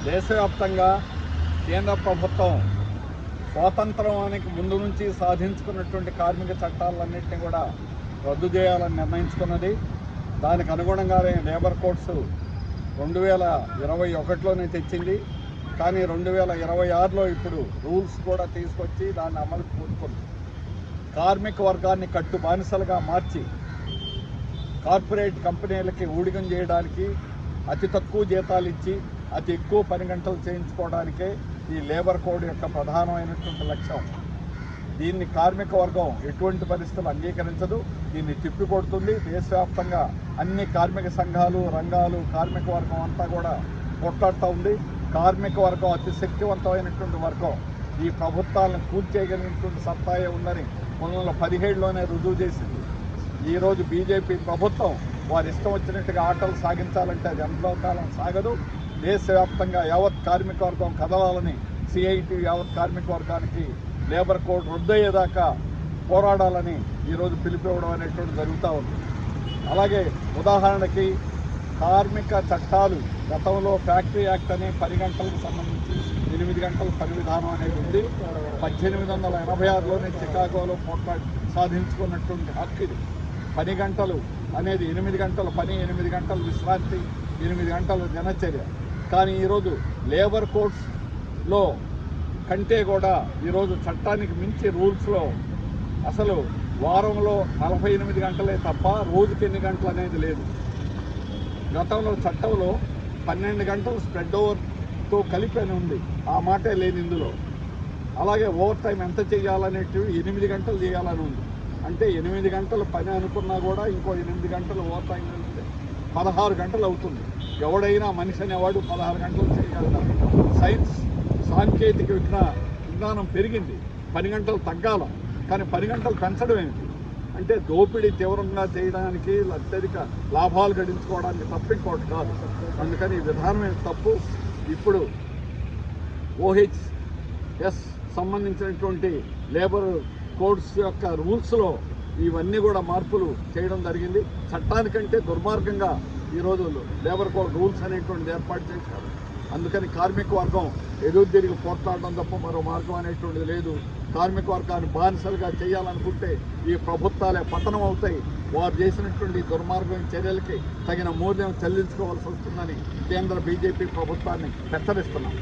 దేశవ్యాప్తంగా కేంద్ర ప్రభుత్వం స్వాతంత్రానికి ముందు నుంచి సాధించుకున్నటువంటి కార్మిక చట్టాలన్నింటినీ కూడా రద్దు చేయాలని నిర్ణయించుకున్నది. దానికి అనుగుణంగానే లేబర్ కోడ్స్ 2021లోనే తెచ్చింది. కానీ 2026లో ఇప్పుడు రూల్స్ కూడా తీసుకొచ్చి దాన్ని అమలు పూనుకుంది. కార్మిక వర్గాన్ని కట్టు బానిసలుగా మార్చి కార్పొరేట్ కంపెనీలకి ఊడిగం చేయడానికి, అతి తక్కువ జీతాలు ఇచ్చి అతి ఎక్కువ పని గంటలు చేయించుకోవడానికే ఈ లేబర్ కోడ్ యొక్క ప్రధానమైనటువంటి లక్ష్యం. దీన్ని కార్మిక వర్గం ఎటువంటి పరిస్థితులు అంగీకరించదు, దీన్ని తిప్పికొడుతుంది. దేశవ్యాప్తంగా అన్ని కార్మిక సంఘాలు, రంగాలు, కార్మిక వర్గం అంతా కూడా కొట్లాడుతూ ఉంది. కార్మిక వర్గం అతి శక్తివంతమైనటువంటి వర్గం. ఈ ప్రభుత్వాలను కూల్చేయగలిగినటువంటి సత్తాయే ఉందని 2017లోనే రుజువు చేసింది. ఈరోజు బీజేపీ ప్రభుత్వం వారి ఇష్టం వచ్చినట్టుగా ఆటలు సాగించాలంటే అది ఎంతో కాలం సాగదు. దేశవ్యాప్తంగా యావత్ కార్మిక వర్గం కదలాలని సిఐటి యావత్ కార్మిక వర్గానికి లేబర్ కోడ్ రద్దయ్యేదాకా పోరాడాలని ఈరోజు పిలిపివ్వడం అనేటువంటి జరుగుతూ ఉంది. అలాగే ఉదాహరణకి కార్మిక చట్టాలు గతంలో ఫ్యాక్టరీ యాక్ట్ అనే 10 గంటలకు సంబంధించి 8 గంటల పని విధానం అనేది ఉంది. 1886లోనే చికాగోలో పోట్లాడి సాధించుకున్నటువంటి హక్కు ఇది. 10 గంటలు అనేది 8 గంటల పని, 8 గంటల విశ్రాంతి, 8 గంటల దినచర్య. కానీ ఈరోజు లేబర్ కోడ్స్లో కంటే కూడా ఈరోజు చట్టానికి మించి రూల్స్లో అసలు వారంలో 48 గంటలే తప్ప రోజుకి ఎన్ని గంటలు అనేది లేదు. గతంలో చట్టంలో 12 గంటలు స్ప్రెడ్ ఓవర్తో కలిపి అని ఉంది, ఆ మాటే లేదు ఇందులో. అలాగే ఓవర్ టైం ఎంత చేయాలనేటివి 8 గంటలు చేయాలని ఉంది. అంటే 8 గంటలు పని అనుకున్నా కూడా ఇంకో 8 గంటలు ఓవర్ టైం వెళ్తే 16 గంటలు అవుతుంది. ఎవడైనా మనిషి అనేవాడు 16 గంటలు చేయగలుగుతారు. సైన్స్ సాంకేతిక విజ్ఞానం పెరిగింది, 10 గంటలు తగ్గాల, కానీ 10 గంటలు పెంచడం ఏంటి అంటే దోపిడీ తీవ్రంగా చేయడానికి, అత్యధిక లాభాలు గడించుకోవడానికి తప్ప ఇంకోటి కాదు. అందుకని ఈ విధానమే తప్పు. ఇప్పుడు OHS సంబంధించినటువంటి లేబర్ కోడ్స్ యొక్క రూల్స్లో ఇవన్నీ కూడా మార్పులు చేయడం జరిగింది. చట్టానికంటే దుర్మార్గంగా ఈరోజు లేబర్ కోడ్ రూల్స్ అనేటువంటిది ఏర్పాటు చేశారు. అందుకని కార్మిక వర్గం ఎదురు తిరిగి పోట్లాడడం తప్ప మరో మార్గం అనేటువంటిది లేదు. కార్మిక వర్గాన్ని బానిసలుగా చేయాలనుకుంటే ఈ ప్రభుత్వాలే పతనం అవుతాయి. వారు చేసినటువంటి దుర్మార్గం చర్యలకి తగిన మూల్యం చెల్లించుకోవాల్సి వస్తుందని కేంద్ర బీజేపీ ప్రభుత్వాన్ని హెచ్చరిస్తున్నాం.